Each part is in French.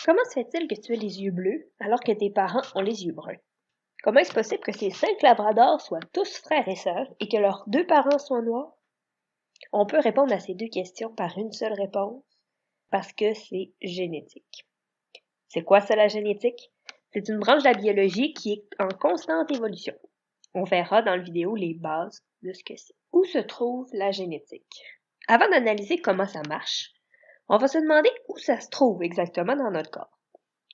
Comment se fait-il que tu aies les yeux bleus alors que tes parents ont les yeux bruns? Comment est-ce possible que ces 5 labradors soient tous frères et sœurs et que leurs 2 parents soient noirs? On peut répondre à ces 2 questions par une seule réponse, parce que c'est génétique. C'est quoi ça la génétique? C'est une branche de la biologie qui est en constante évolution. On verra dans la vidéo les bases de ce que c'est. Où se trouve la génétique? Avant d'analyser comment ça marche, on va se demander où ça se trouve exactement dans notre corps.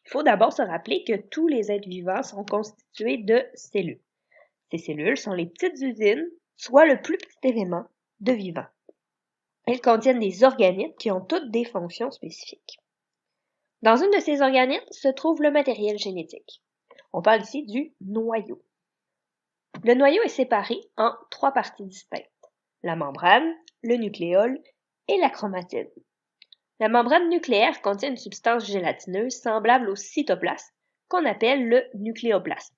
Il faut d'abord se rappeler que tous les êtres vivants sont constitués de cellules. Ces cellules sont les petites usines, soit le plus petit élément de vivant. Elles contiennent des organites qui ont toutes des fonctions spécifiques. Dans une de ces organites se trouve le matériel génétique. On parle ici du noyau. Le noyau est séparé en 3 parties distinctes: la membrane, le nucléole et la chromatine. La membrane nucléaire contient une substance gélatineuse semblable au cytoplasme qu'on appelle le nucléoplasme.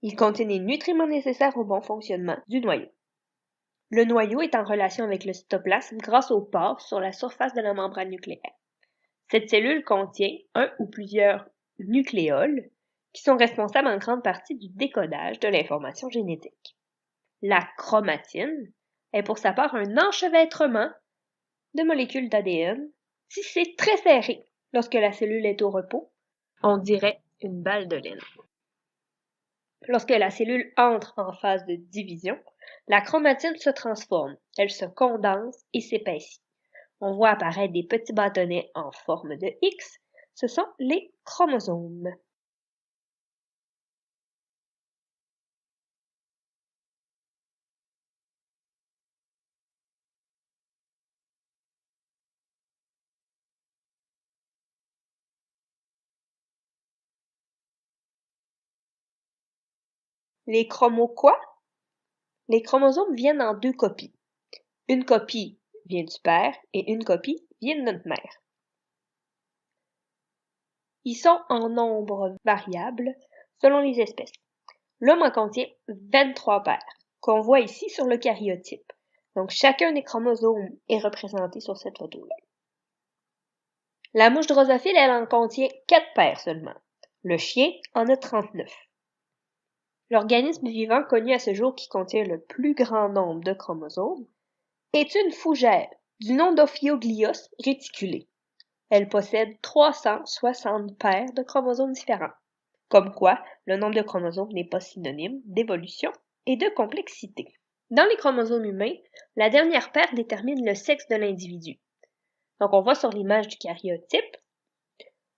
Il contient les nutriments nécessaires au bon fonctionnement du noyau. Le noyau est en relation avec le cytoplasme grâce aux pores sur la surface de la membrane nucléaire. Cette cellule contient un ou plusieurs nucléoles qui sont responsables en grande partie du décodage de l'information génétique. La chromatine est pour sa part un enchevêtrement de molécules d'ADN tissées très serrées lorsque la cellule est au repos. On dirait une balle de laine. Lorsque la cellule entre en phase de division, la chromatine se transforme, elle se condense et s'épaissit. On voit apparaître des petits bâtonnets en forme de X, ce sont les chromosomes. Les chromos quoi? Les chromosomes viennent en 2 copies. Une copie vient du père et une copie vient de notre mère. Ils sont en nombre variable selon les espèces. L'homme en contient 23 paires, qu'on voit ici sur le karyotype. Donc chacun des chromosomes est représenté sur cette photo-là. La mouche drosophile, elle en contient 4 paires seulement. Le chien en a 39. L'organisme vivant connu à ce jour qui contient le plus grand nombre de chromosomes est une fougère du nom d'Ophioglios reticulé. Elle possède 360 paires de chromosomes différents. Comme quoi, le nombre de chromosomes n'est pas synonyme d'évolution et de complexité. Dans les chromosomes humains, la dernière paire détermine le sexe de l'individu. Donc on voit sur l'image du karyotype,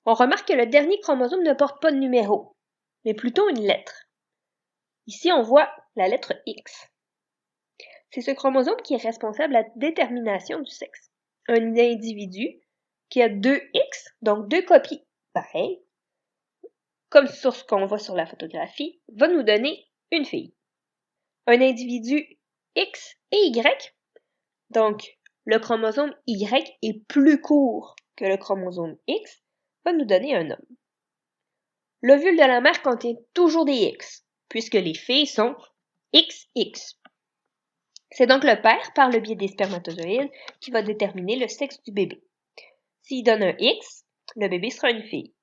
on remarque que le dernier chromosome ne porte pas de numéro, mais plutôt une lettre. Ici, on voit la lettre X. C'est ce chromosome qui est responsable de la détermination du sexe. Un individu qui a 2 X, donc 2 copies pareilles, comme sur ce qu'on voit sur la photographie, va nous donner une fille. Un individu X et Y, donc le chromosome Y est plus court que le chromosome X, va nous donner un homme. L'ovule de la mère contient toujours des X, puisque les filles sont XX. C'est donc le père, par le biais des spermatozoïdes, qui va déterminer le sexe du bébé. S'il donne un X, le bébé sera une fille.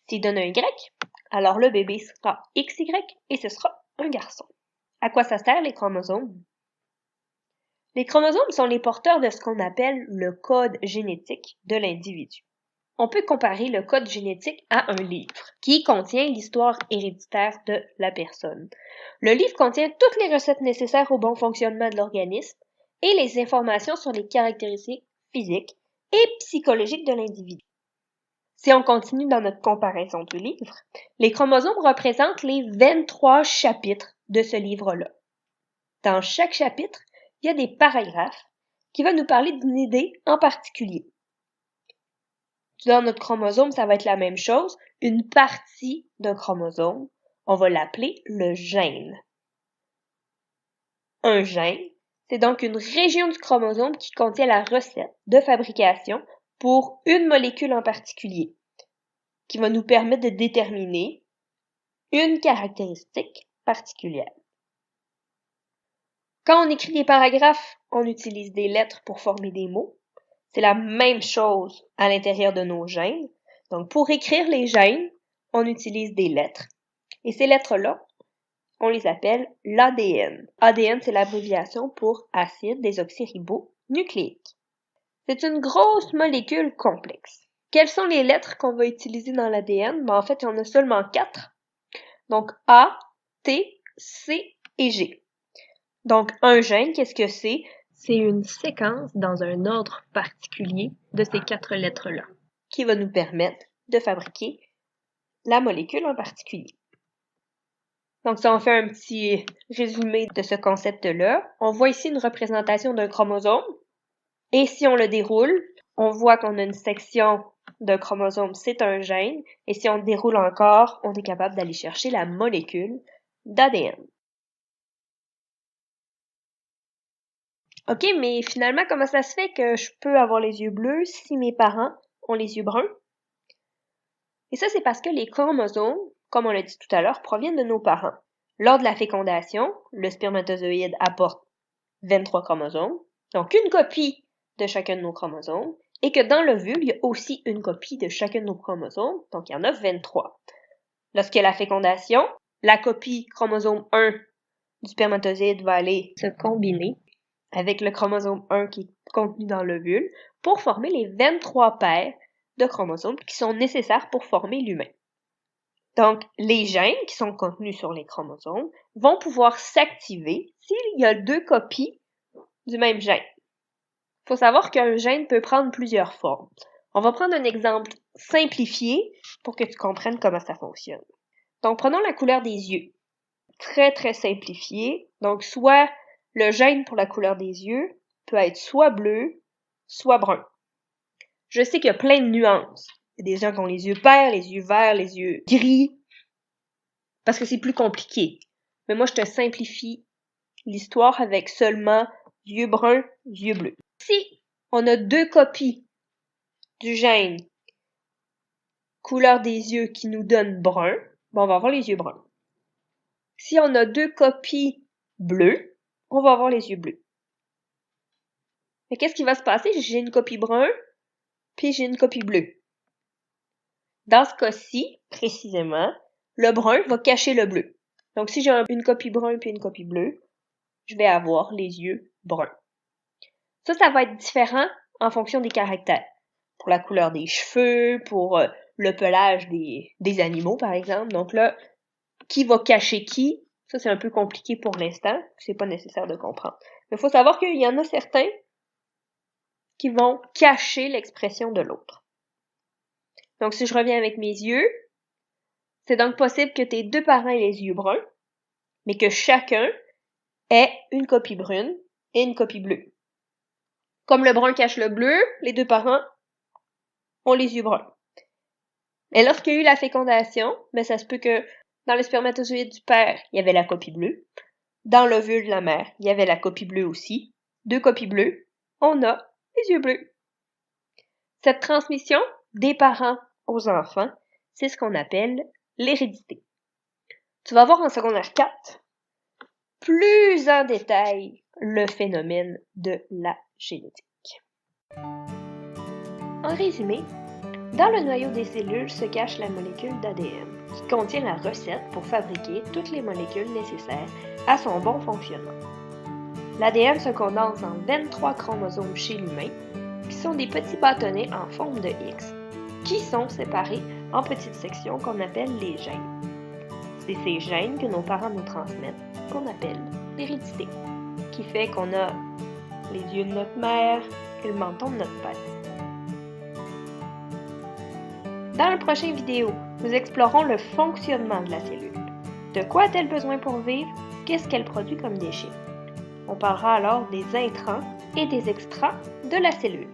S'il donne un Y, alors le bébé sera XY et ce sera un garçon. À quoi ça sert les chromosomes? Les chromosomes sont les porteurs de ce qu'on appelle le code génétique de l'individu. On peut comparer le code génétique à un livre qui contient l'histoire héréditaire de la personne. Le livre contient toutes les recettes nécessaires au bon fonctionnement de l'organisme et les informations sur les caractéristiques physiques et psychologiques de l'individu. Si on continue dans notre comparaison du livre, les chromosomes représentent les 23 chapitres de ce livre-là. Dans chaque chapitre, il y a des paragraphes qui vont nous parler d'une idée en particulier. Dans notre chromosome, ça va être la même chose. Une partie d'un chromosome, on va l'appeler le gène. Un gène, c'est donc une région du chromosome qui contient la recette de fabrication pour une molécule en particulier, qui va nous permettre de déterminer une caractéristique particulière. Quand on écrit des paragraphes, on utilise des lettres pour former des mots. C'est la même chose à l'intérieur de nos gènes. Donc, pour écrire les gènes, on utilise des lettres. Et ces lettres-là, on les appelle l'ADN. ADN, c'est l'abréviation pour acide désoxyribonucléique. C'est une grosse molécule complexe. Quelles sont les lettres qu'on va utiliser dans l'ADN? En fait, il y en a seulement 4. Donc, A, T, C et G. Donc, un gène, qu'est-ce que c'est? C'est une séquence dans un ordre particulier de ces 4 lettres-là, qui va nous permettre de fabriquer la molécule en particulier. Donc, si on fait un petit résumé de ce concept-là, on voit ici une représentation d'un chromosome. Et si on le déroule, on voit qu'on a une section d'un chromosome, c'est un gène. Et si on déroule encore, on est capable d'aller chercher la molécule d'ADN. OK, mais finalement, comment ça se fait que je peux avoir les yeux bleus si mes parents ont les yeux bruns? Et ça, c'est parce que les chromosomes, comme on l'a dit tout à l'heure, proviennent de nos parents. Lors de la fécondation, le spermatozoïde apporte 23 chromosomes, donc une copie de chacun de nos chromosomes, et que dans l'ovule, il y a aussi une copie de chacun de nos chromosomes, donc il y en a 23. Lorsqu'il y a la fécondation, la copie chromosome 1 du spermatozoïde va aller se combiner avec le chromosome 1 qui est contenu dans l'ovule pour former les 23 paires de chromosomes qui sont nécessaires pour former l'humain. Donc, les gènes qui sont contenus sur les chromosomes vont pouvoir s'activer s'il y a 2 copies du même gène. Il faut savoir qu'un gène peut prendre plusieurs formes. On va prendre un exemple simplifié pour que tu comprennes comment ça fonctionne. Donc, prenons la couleur des yeux. Très, très simplifié. Donc, soit le gène pour la couleur des yeux peut être soit bleu, soit brun. Je sais qu'il y a plein de nuances. Il y a des gens qui ont les yeux verts, les yeux verts, les yeux gris, parce que c'est plus compliqué. Mais moi, je te simplifie l'histoire avec seulement yeux bruns, yeux bleus. Si on a 2 copies du gène couleur des yeux qui nous donne brun, on va avoir les yeux bruns. Si on a 2 copies bleues, on va avoir les yeux bleus. Mais qu'est-ce qui va se passer? J'ai une copie brun, puis j'ai une copie bleue. Dans ce cas-ci, précisément, le brun va cacher le bleu. Donc, si j'ai une copie brun puis une copie bleue, je vais avoir les yeux bruns. Ça va être différent en fonction des caractères. Pour la couleur des cheveux, pour le pelage des animaux, par exemple. Donc là, qui va cacher qui? Ça, c'est un peu compliqué pour l'instant. C'est pas nécessaire de comprendre. Mais il faut savoir qu'il y en a certains qui vont cacher l'expression de l'autre. Donc, si je reviens avec mes yeux, c'est donc possible que tes 2 parents aient les yeux bruns, mais que chacun ait une copie brune et une copie bleue. Comme le brun cache le bleu, les 2 parents ont les yeux bruns. Mais lorsqu'il y a eu la fécondation, ça se peut que dans le spermatozoïde du père, il y avait la copie bleue. Dans l'ovule de la mère, il y avait la copie bleue aussi. 2 copies bleues, on a les yeux bleus. Cette transmission des parents aux enfants, c'est ce qu'on appelle l'hérédité. Tu vas voir en secondaire 4 plus en détail le phénomène de la génétique. En résumé, dans le noyau des cellules se cache la molécule d'ADN, qui contient la recette pour fabriquer toutes les molécules nécessaires à son bon fonctionnement. L'ADN se condense en 23 chromosomes chez l'humain, qui sont des petits bâtonnets en forme de X, qui sont séparés en petites sections qu'on appelle les gènes. C'est ces gènes que nos parents nous transmettent, qu'on appelle l'hérédité, qui fait qu'on a les yeux de notre mère et le menton de notre père. Dans la prochaine vidéo, nous explorons le fonctionnement de la cellule. De quoi a-t-elle besoin pour vivre? Qu'est-ce qu'elle produit comme déchets? On parlera alors des intrants et des extrants de la cellule.